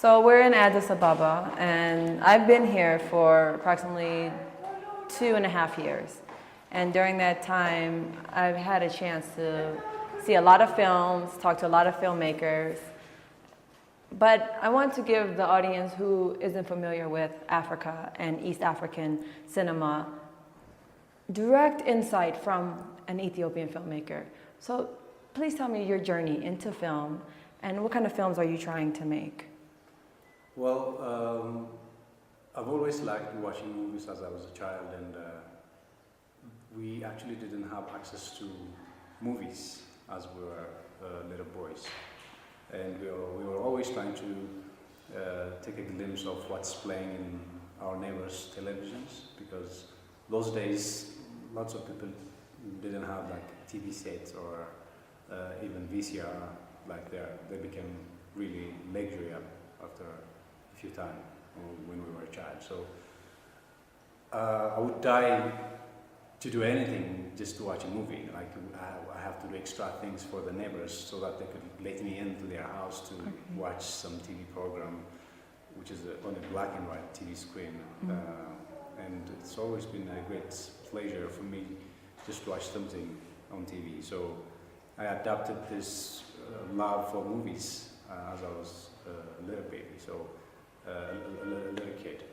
So we're in Addis Ababa, and I've been here for approximately 2.5 years. And during that time, I've had a chance to see a lot of films, talk to a lot of filmmakers. But I want to give the audience who isn't familiar with Africa and East African cinema direct insight from an Ethiopian filmmaker. So please tell me your journey into film and what kind of films are you trying to make? Well, I've always liked watching movies as I was a child, and we actually didn't have access to movies as we were little boys. And we were always trying to take a glimpse of what's playing in our neighbors' televisions, because those days lots of people didn't have like TV sets or even VCR. Like they became really luxury after a few times when we were a child. So I would die to do anything just to watch a movie. Like I have to do extra things for the neighbors so that they could let me into their house to watch some TV program, which is on a black and white TV screen. And it's always been a great pleasure for me just to watch something on TV. So I adapted this love for movies as I was a little baby, so a little kid.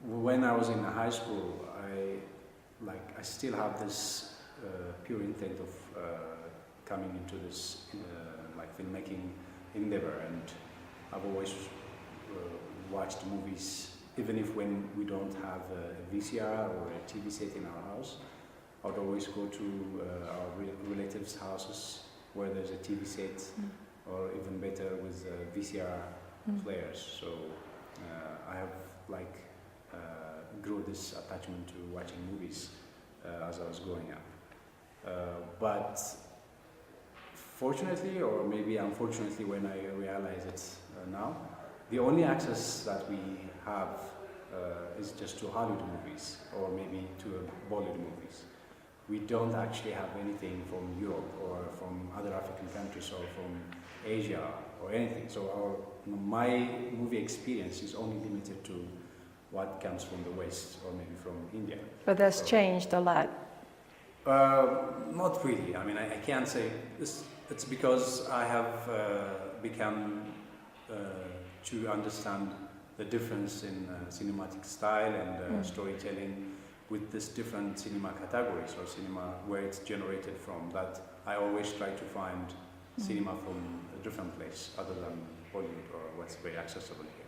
When I was in high school, I still have this pure intent of coming into this like filmmaking endeavor, and I've always watched movies, even if when we don't have a VCR or a TV set in our house. I would always go to our relatives' houses where there's a TV set, or even better with VCR players. So I have grew this attachment to watching movies as I was growing up. But fortunately, or maybe unfortunately, when I realize it now, the only access that we have is just to Hollywood movies, or maybe to Bollywood movies. We don't actually have anything from Europe or from other African countries or from Asia or anything. So my movie experience is only limited to what comes from the West or maybe from India. But that's changed a lot. Not really. I mean, I can't say this. It's because I have become to understand the difference in cinematic style and storytelling with this different cinema categories, or cinema where it's generated from, that I always try to find cinema from a different place other than Hollywood or what's very accessible here.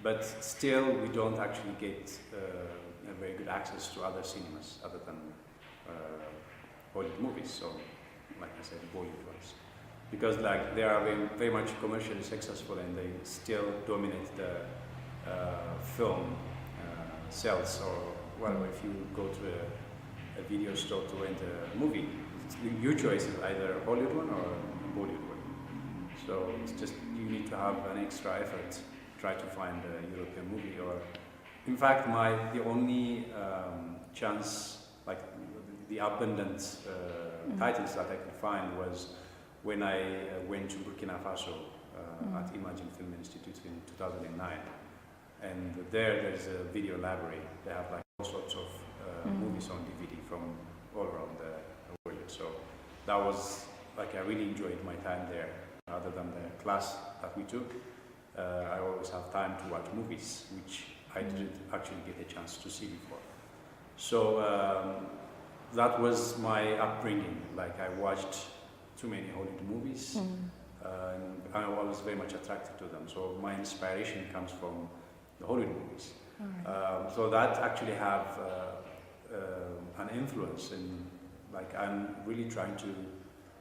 But still, we don't actually get a very good access to other cinemas other than Hollywood movies, so like I said, Bollywood ones. Because like they are very much commercially successful, and they still dominate the film sales, or whatever. If you go to a video store to rent a movie, your choice is either a Hollywood one or a Bollywood one. So it's just, you need to have an extra effort, try to find a European movie. Or in fact, the only chance, like the abundant titles that I could find was when I went to Burkina Faso at Imagine Film Institute in 2009. And there's a video library. They have like all sorts of movies on DVD from all around the world. So that was like, I really enjoyed my time there. Other than the class that we took, I always have time to watch movies, which I didn't actually get a chance to see before. So that was my upbringing. Like, I watched too many Hollywood movies, and I was very much attracted to them. So my inspiration comes from the Hollywood movies. So that actually have an influence in, like, I'm really trying to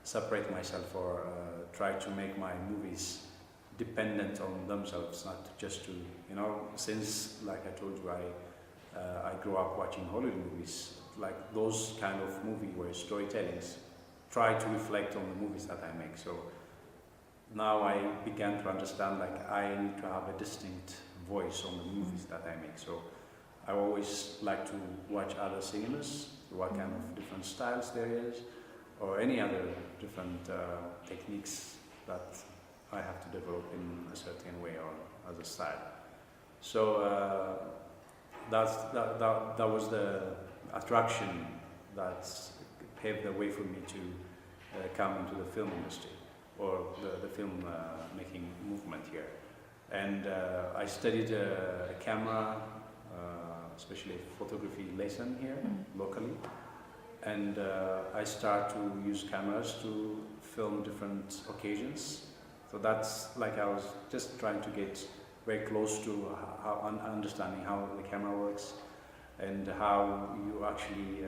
separate myself, or try to make my movies dependent on themselves, not just to, since, like I told you, I grew up watching Hollywood movies, like those kind of movie where storytellings try to reflect on the movies that I make. So now I began to understand, like, I need to have a distinct voice on the movies that I make. So I always like to watch other cinemas, what kind of different styles there is, or any other different techniques that I have to develop in a certain way or as a style. So that was the attraction that paved the way for me to come into the film industry or the film making movement here. And I studied a camera, especially photography lesson here locally. And I start to use cameras to film different occasions. So that's like I was just trying to get very close to understanding how the camera works and how you actually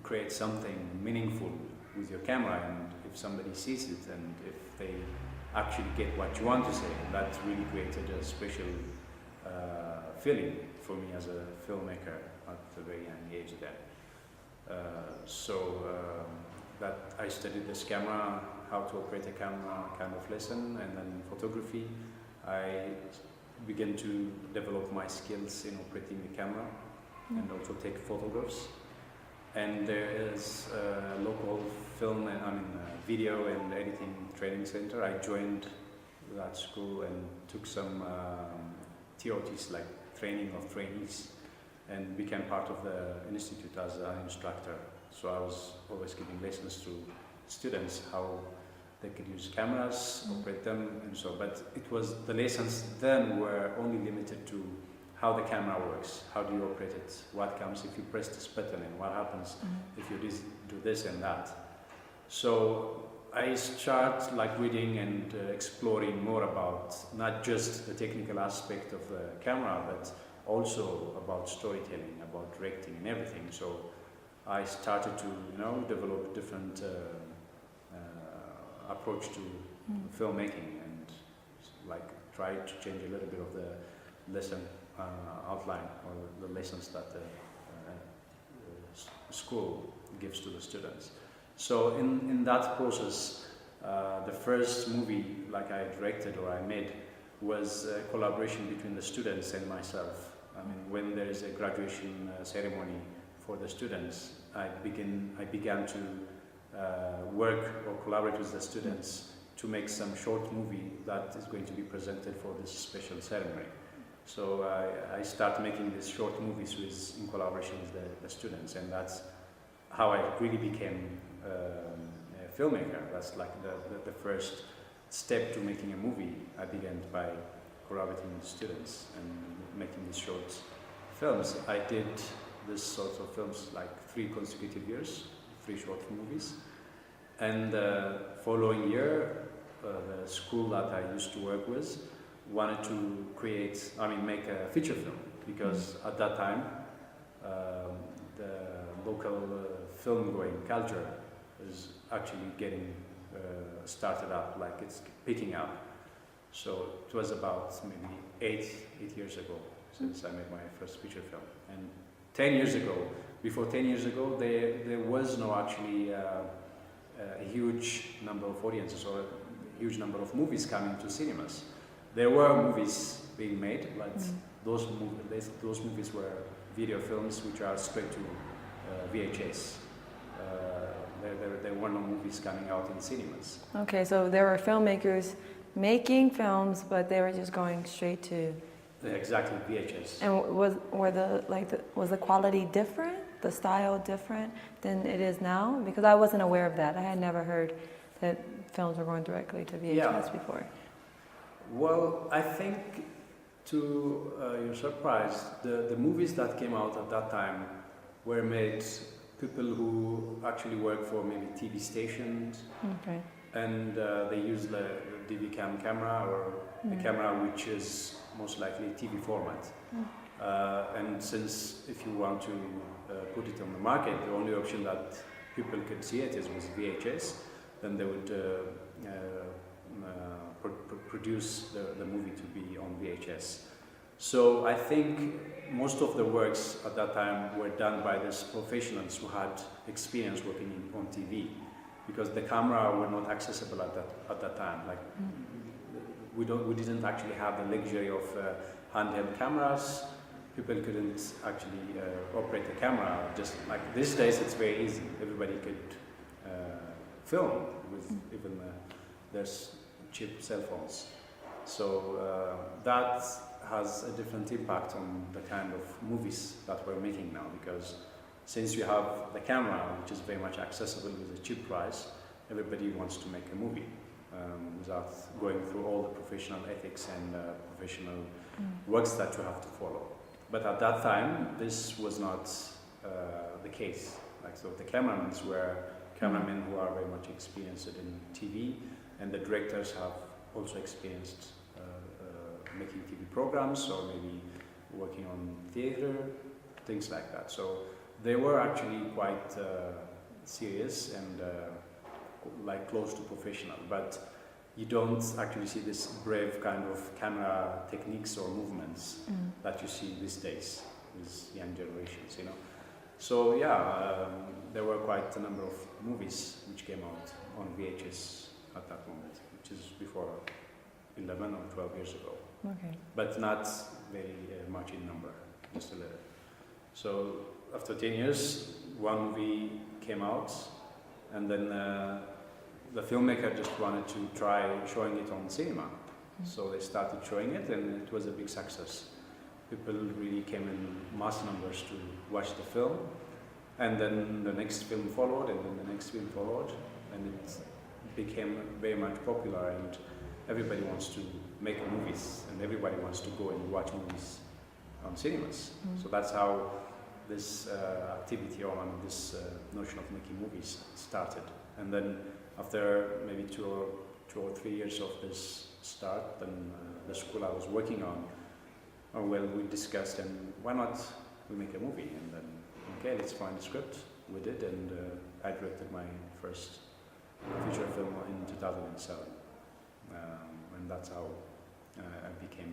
create something meaningful with your camera, and if somebody sees it and if they actually get what you want to say, that really created a special feeling for me as a filmmaker at a very young age then. That I studied this camera, how to operate a camera kind of lesson, and then photography. I began to develop my skills in operating the camera and also take photographs. And there is a local film, video and editing training center. I joined that school and took some TOTs, like training of trainees, and became part of the institute as an instructor. So I was always giving lessons to students how they could use cameras, operate them, and so. But the lessons then were only limited to how the camera works, how do you operate it, what comes if you press this button, and what happens if you do this and that. So I start reading and exploring more about not just the technical aspect of the camera, but also about storytelling, about directing and everything. So I started to develop different approach to filmmaking and try to change a little bit of the lesson outline or the lessons that the school gives to the students. So in that process, the first movie I directed or I made was a collaboration between the students and myself. When there is a graduation ceremony for the students, I began to work or collaborate with the students to make some short movie that is going to be presented for this special ceremony. So I start making these short movies in collaboration with the students, and that's how I really became a filmmaker. That's the first step to making a movie. I began by collaborating with students and making these short films. I did this sort of films 3 consecutive years, 3 short movies. And the following year, the school that I used to work with wanted to make a feature film, because at that time the local film-going culture is actually getting started up, it's picking up. So it was about maybe 8 years ago since I made my first feature film. And 10 years ago, before 10 years ago, there was no actually a huge number of audiences or a huge number of movies coming to cinemas. There were movies being made, but those movies were video films which are straight to VHS. There were no movies coming out in cinemas. Okay, so there were filmmakers making films, but they were just going straight to... Exactly, VHS. And was the quality different, the style different than it is now? Because I wasn't aware of that. I had never heard that films were going directly to VHS before. Well, I think to your surprise, the movies that came out at that time were made people who actually work for maybe TV stations, and they use the DV cam camera or the camera which is most likely TV format. And since if you want to put it on the market, the only option that people could see it is with VHS, then they would produce the movie to be on VHS. So I think most of the works at that time were done by these professionals who had experience working on TV, because the camera were not accessible at that time. We didn't actually have the luxury of handheld cameras. People couldn't actually operate the camera. Just like these days, it's very easy. Everybody could film with even there's cheap cell phones. So that has a different impact on the kind of movies that we're making now, because since you have the camera, which is very much accessible with a cheap price, everybody wants to make a movie without going through all the professional ethics and professional works that you have to follow. But at that time, this was not the case. Like, so the cameramen were cameramen who are very much experienced in TV, and the directors have also experienced making TV programs or maybe working on theater, things like that. So they were actually quite serious and like close to professional, but you don't actually see this brave kind of camera techniques or movements that you see these days with young generations, you know. So yeah, there were quite a number of movies which came out on VHS at that moment, which is before 11 or 12 years ago. Okay. But not very much in number, just a little. So after 10 years, one movie came out, and then the filmmaker just wanted to try showing it on cinema. So they started showing it, and it was a big success. People really came in mass numbers to watch the film, and then the next film followed, and then the next film followed, and it became very much popular, and everybody wants to make movies, and everybody wants to go and watch movies on cinemas. So that's how this activity, or this notion of making movies started. And then after maybe two or 3 years of this start, then the school I was working on, well, we discussed, and why not we make a movie? And then, okay, let's find a script. We did, and I directed my first feature film in 2007. And that's how I became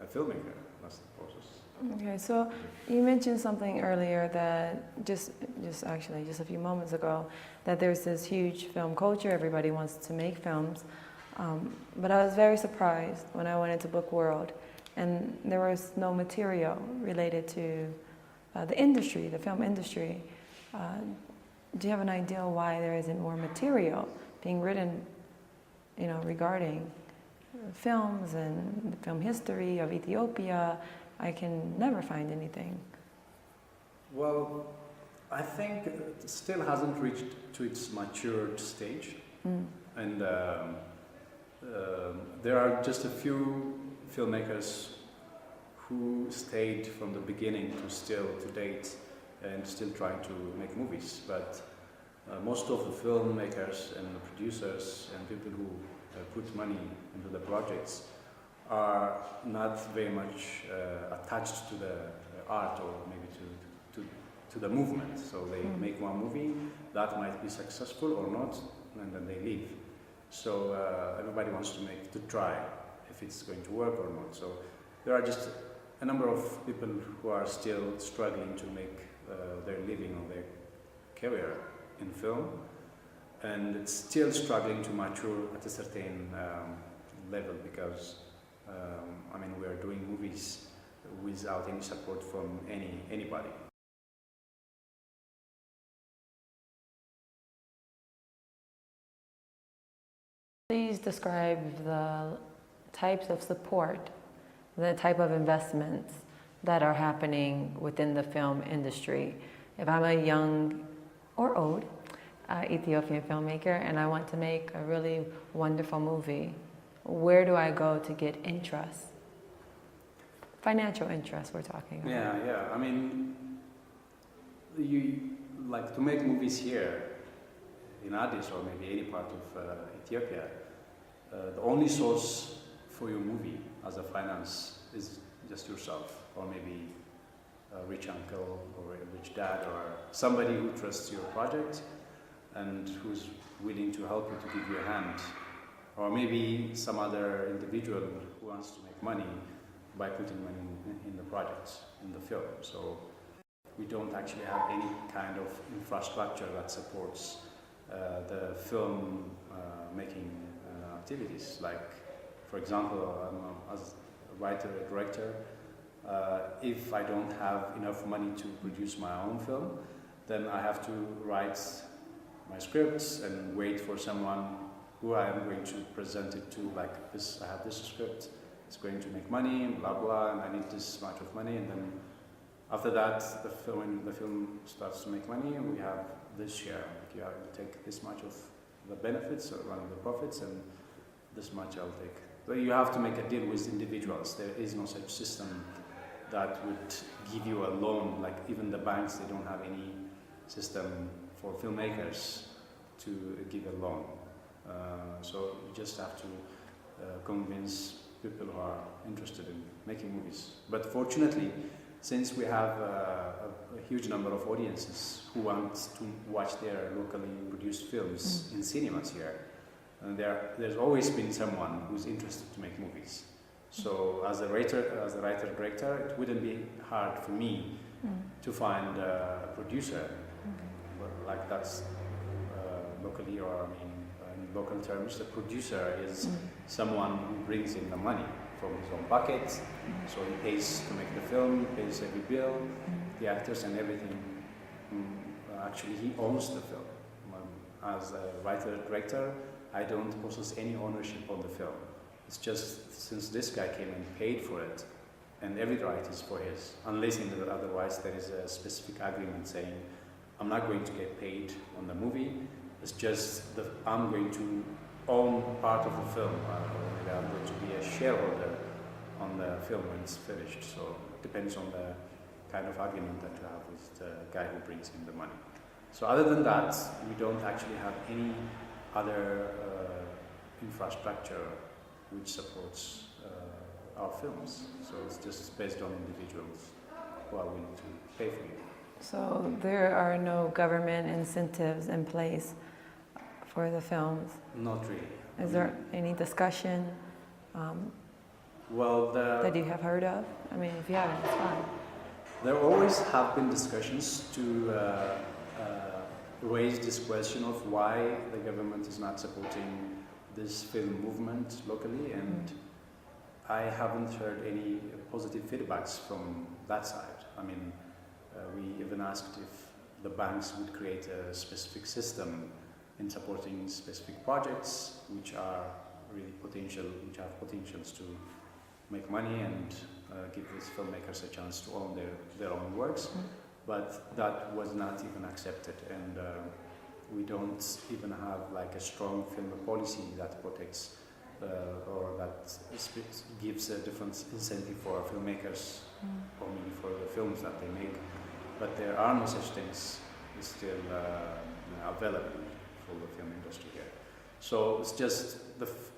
a filmmaker. That's the process. Okay, so you mentioned something earlier that just a few moments ago, that there's this huge film culture. Everybody wants to make films, but I was very surprised when I went into Book World, and there was no material related to the industry, the film industry. Do you have an idea why there isn't more material being written, you know, regarding films and the film history of Ethiopia? I can never find anything. Well, I think it still hasn't reached to its matured stage, and there are just a few filmmakers who stayed from the beginning to date and still trying to make movies. But most of the filmmakers and the producers and people who put money into the projects are not very much attached to the art, or maybe to the movement. So they make one movie that might be successful or not, and then they leave. So everybody wants to try if it's going to work or not. So there are just a number of people who are still struggling to make their living or their career in film, and it's still struggling to mature at a certain level, because I mean, we are doing movies without any support from anybody. Please describe the types of support, the type of investments that are happening within the film industry. If I'm a young or old Ethiopian filmmaker and I want to make a really wonderful movie, where do I go to get interest? Financial interest we're talking about. Yeah. I mean, you like to make movies here in Addis or maybe any part of Ethiopia. The only source for your movie as a finance is just yourself, or maybe a rich uncle or a rich dad, or somebody who trusts your project and who's willing to help you, to give you a hand, or maybe some other individual who wants to make money by putting money in the projects, in the film. So we don't actually have any kind of infrastructure that supports the film making activities. Like, for example, as a writer, a director, if I don't have enough money to produce my own film, then I have to write my scripts and wait for someone who I am going to present it to, like this, I have this script, it's going to make money, blah blah, and I need this much of money, and then after that, when the film starts to make money, we have this share. Like you take this much of the benefits or one of the profits, and this much I'll take. So you have to make a deal with individuals. There is no such system that would give you a loan. Like even the banks, they don't have any system for filmmakers to give a loan. So you just have to convince people who are interested in making movies. But fortunately, since we have a huge number of audiences who want to watch their locally produced films in cinemas here, and there's always been someone who's interested to make movies. So as a writer-director, it wouldn't be hard for me to find a producer, like that's locally, or I mean, in local terms, the producer is someone who brings in the money from his own pocket, so he pays to make the film, he pays every bill, the actors and everything. Actually, he owns the film. As a writer-director, I don't possess any ownership on the film. It's just since this guy came and paid for it, and every right is for his, unless otherwise there is a specific agreement saying, I'm not going to get paid on the movie, it's just that I'm going to own part of the film, or I'm going to be a shareholder on the film when it's finished. So it depends on the kind of agreement that you have with the guy who brings in the money. So other than that, we don't actually have any other infrastructure which supports our films. So it's just based on individuals who are willing to pay for it. So there are no government incentives in place for the films? Not really. Is there any discussion that you have heard of? I mean, if you haven't, it's fine. There always have been discussions to raise this question of why the government is not supporting this film movement locally, and I haven't heard any positive feedbacks from that side. I mean, we even asked if the banks would create a specific system in supporting specific projects which are really which have potentials to make money and give these filmmakers a chance to own their own works. But that was not even accepted, and we don't even have like a strong film policy that protects or that gives a different incentive for filmmakers or maybe for the films that they make. But there are no such things still available for the film industry here. So it's just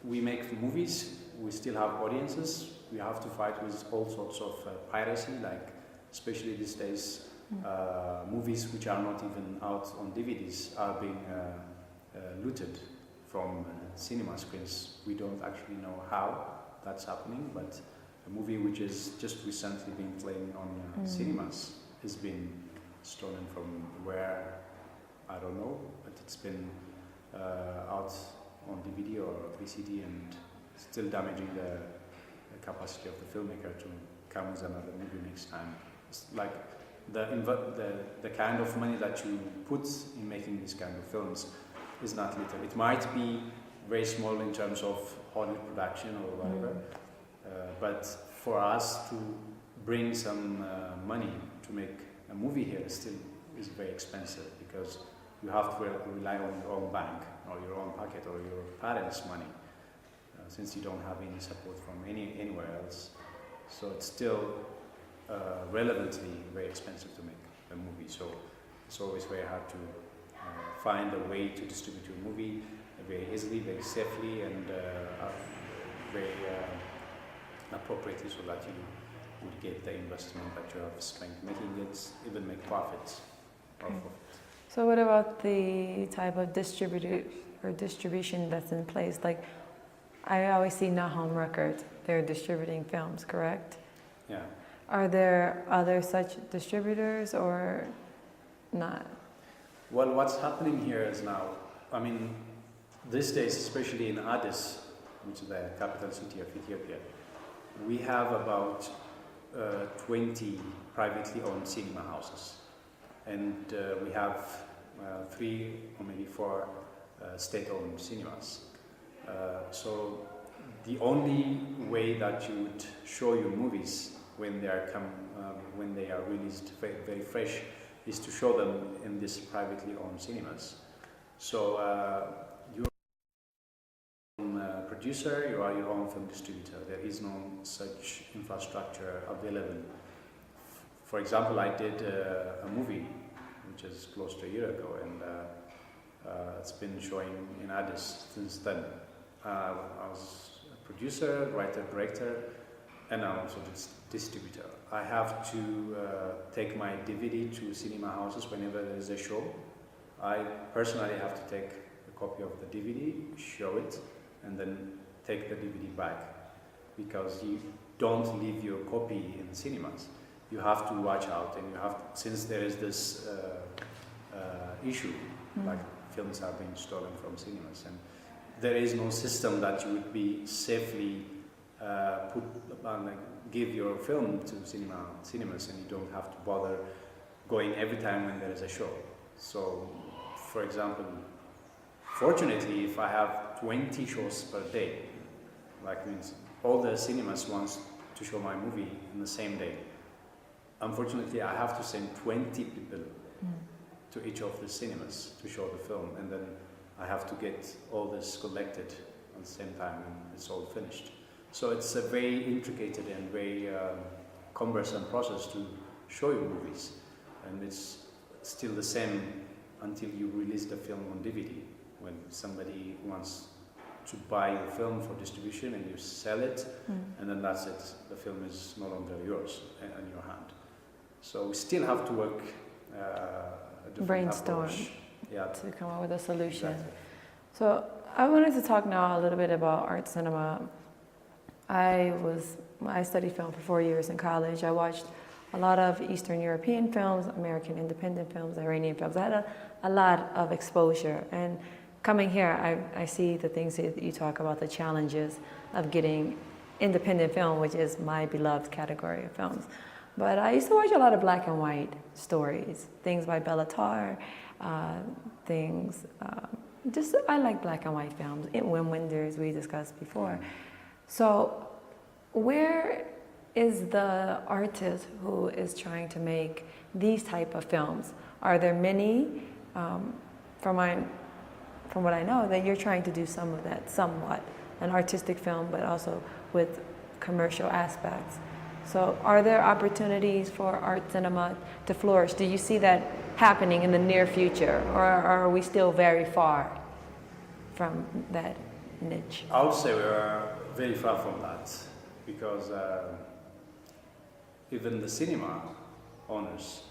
we make movies, we still have audiences, we have to fight with all sorts of piracy, like especially these days movies which are not even out on DVDs are being looted from cinema screens. We don't actually know how that's happening, but a movie which is just recently been playing on cinemas has been stolen from where, I don't know, but it's been out on DVD or VCD and still damaging the capacity of the filmmaker to come with another movie next time. It's like the kind of money that you put in making these kind of films is not little. It might be very small in terms of Hollywood production or whatever, but for us to bring some money to make a movie here still is very expensive, because you have to rely on your own bank or your own pocket or your parents' money, since you don't have any support from anywhere else. So it's still relevantly very expensive to make a movie. So it's always very hard to find a way to distribute your movie very easily, very safely, and very appropriately, so that you would get the investment that you have spent making it, even make profits off of it. So what about the type of distribution that's in place? Like, I always see Nahum Records, they're distributing films, correct? Yeah. Are there other such distributors or not? Well, what's happening here is now, I mean, these days, especially in Addis, which is the capital city of Ethiopia, we have about 20 privately owned cinema houses. And we have 3 or maybe 4 state-owned cinemas. So the only way that you would show your movies when when they are released very, very fresh is to show them in these privately owned cinemas. So you're your own producer, you are your own film distributor. There is no such infrastructure available. For example, I did a movie which is close to a year ago, and it's been showing in Addis since then. I was a producer, writer, director, and I'm also distributor. I have to take my DVD to cinema houses whenever there is a show. I personally have to take a copy of the DVD, show it, and then take the DVD back, because you don't leave your copy in the cinemas. You have to watch out, and you have to, since there is this issue, like films are being stolen from cinemas, and there is no system that you would be safely give your film to cinemas, and you don't have to bother going every time when there is a show. So, for example, fortunately, if I have 20 shows per day, like means all the cinemas wants to show my movie in the same day. Unfortunately, I have to send 20 people to each of the cinemas to show the film, and then I have to get all this collected at the same time when it's all finished. So it's a very intricate and very cumbersome process to show your movies, and it's still the same until you release the film on DVD. When somebody wants to buy your film for distribution and you sell it, and then that's it. The film is no longer yours in your hand. So we still have to work a different brainstorm approach. Yeah, to come up with a solution. exactly. So I wanted to talk now a little bit about art cinema. I studied film for 4 years in college. I watched a lot of Eastern European films, American independent films, Iranian films. I had a lot of exposure. And coming here, I see the things that you talk about, the challenges of getting independent film, which is my beloved category of films. But I used to watch a lot of black and white stories, things by Bella Tarr, I like black and white films. Wim Wenders, we discussed before. So where is the artist who is trying to make these type of films? Are there many, from what I know, that you're trying to do some of that, somewhat, an artistic film, but also with commercial aspects. So are there opportunities for art cinema to flourish? Do you see that happening in the near future, or are we still very far from that niche? I would say we are very far from that, because even the cinema owners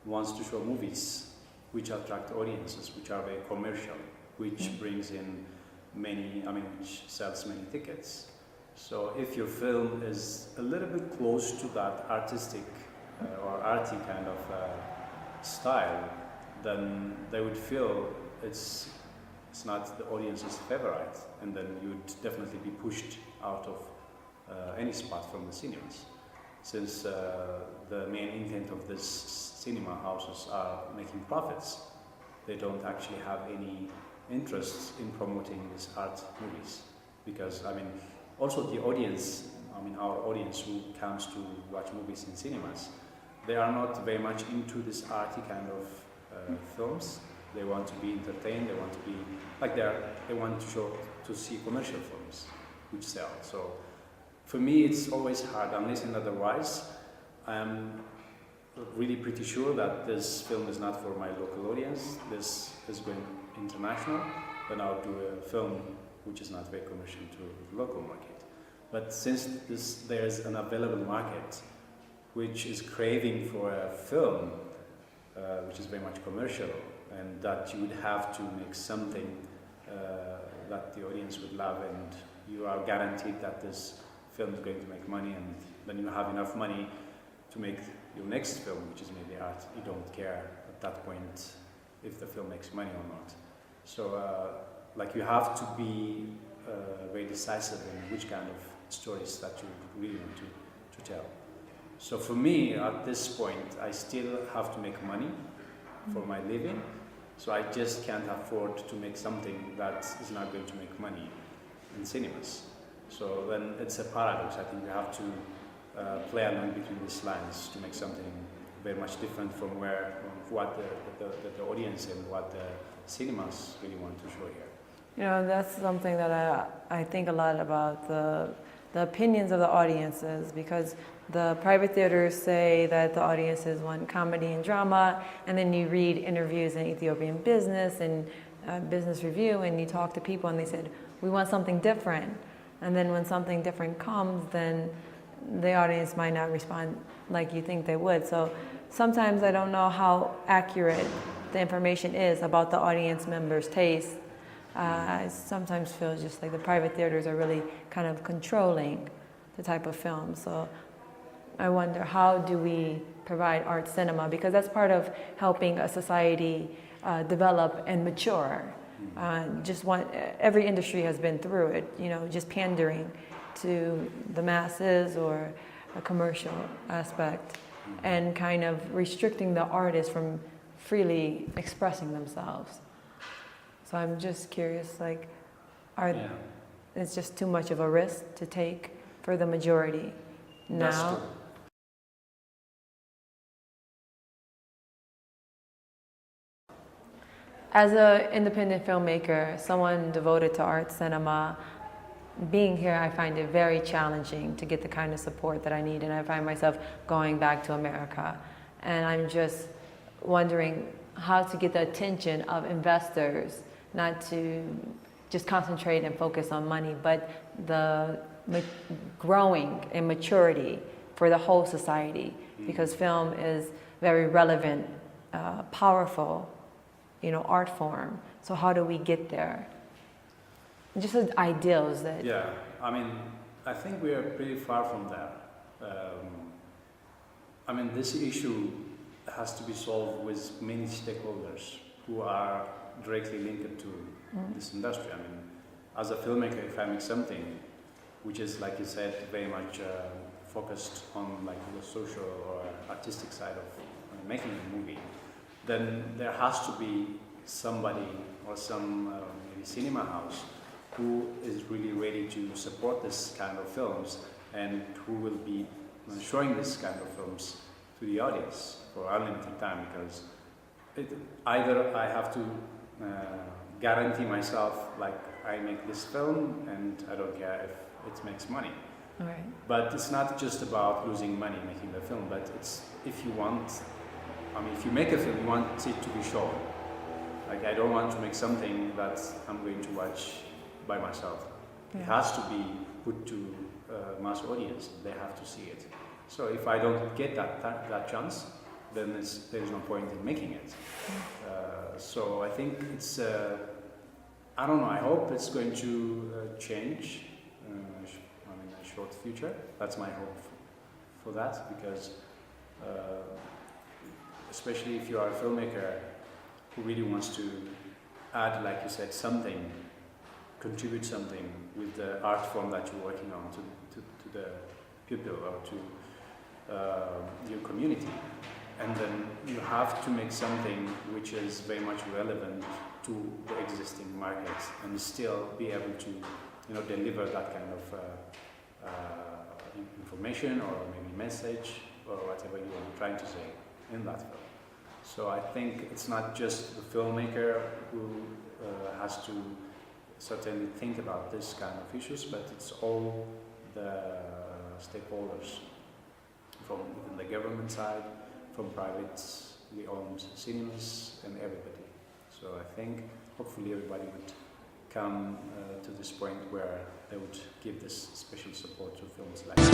wants to show movies which attract audiences, which are very commercial, which brings in which sells many tickets. So if your film is a little bit close to that artistic or arty kind of style, then they would feel it's not the audience's favorite, and then you would definitely be pushed out of any spot from the cinemas, since the main intent of these cinema houses are making profits. They don't actually have any interest in promoting these art movies, because also the audience, our audience who comes to watch movies in cinemas, they are not very much into this arty kind of films. They want to be entertained. They want to be they want to see commercial films which sell. So for me, it's always hard, unless and otherwise. I am really pretty sure that this film is not for my local audience. This is going international. Then I'll do a film which is not very commercial to the local market. But since there is an available market which is craving for a film which is very much commercial, and that you would have to make something that the audience would love, and you are guaranteed that this film is going to make money, and then you have enough money to make your next film, which is maybe art. You don't care at that point if the film makes money or not. So you have to be very decisive in which kind of stories that you really want to tell. So for me, at this point, I still have to make money for my living, so I just can't afford to make something that is not going to make money. in cinemas. So then it's a paradox. I think you have to play along between these lines to make something very much different from what the audience and what the cinemas really want to show here. You know, that's something that I think a lot about, the opinions of the audiences, because the private theaters say that the audiences want comedy and drama, and then you read interviews in Ethiopian Business and Business Review, and you talk to people and they said, we want something different. And then when something different comes, then the audience might not respond like you think they would. So sometimes I don't know how accurate the information is about the audience members' taste. I sometimes feel just like the private theaters are really kind of controlling the type of film. So I wonder, how do we provide art cinema? Because that's part of helping a society develop and mature. Every industry has been through it, you know, just pandering to the masses or a commercial aspect, and kind of restricting the artists from freely expressing themselves. So I'm just curious, like, it's just too much of a risk to take for the majority now? That's true. As an independent filmmaker, someone devoted to art cinema, being here, I find it very challenging to get the kind of support that I need, and I find myself going back to America. And I'm just wondering how to get the attention of investors, not to just concentrate and focus on money, but the growing in maturity for the whole society, because film is very relevant, powerful, you know, art form. So how do we get there? Just as ideals that... Yeah, I mean, I think we are pretty far from that. I mean, this issue has to be solved with many stakeholders who are directly linked to this industry. I mean, as a filmmaker, if I make something which is, like you said, very much focused on like the social or artistic side of making a movie, then there has to be somebody or some maybe cinema house who is really ready to support this kind of films and who will be showing this kind of films to the audience for unlimited time, because either I have to guarantee myself like I make this film and I don't care if it makes money. Right. But it's not just about losing money making the film, but it's if you want, I mean, if you make a film, you want it to be shown. Like, I don't want to make something that I'm going to watch by myself. Yeah. It has to be put to mass audience. They have to see it. So if I don't get that chance, then there's no point in making it. So I think it's, I don't know, I hope it's going to change in a short future. That's my hope for that, because especially if you are a filmmaker who really wants to add, like you said, something, contribute something with the art form that you're working on to the people or to your community. And then you have to make something which is very much relevant to the existing markets and still be able to, you know, deliver that kind of information or maybe message or whatever you are trying to say in that film. So I think it's not just the filmmaker who has to certainly think about this kind of issues, but it's all the stakeholders, from even the government side, from privately owned cinemas, and everybody. So I think hopefully everybody would come to this point where they would give this special support to films like that.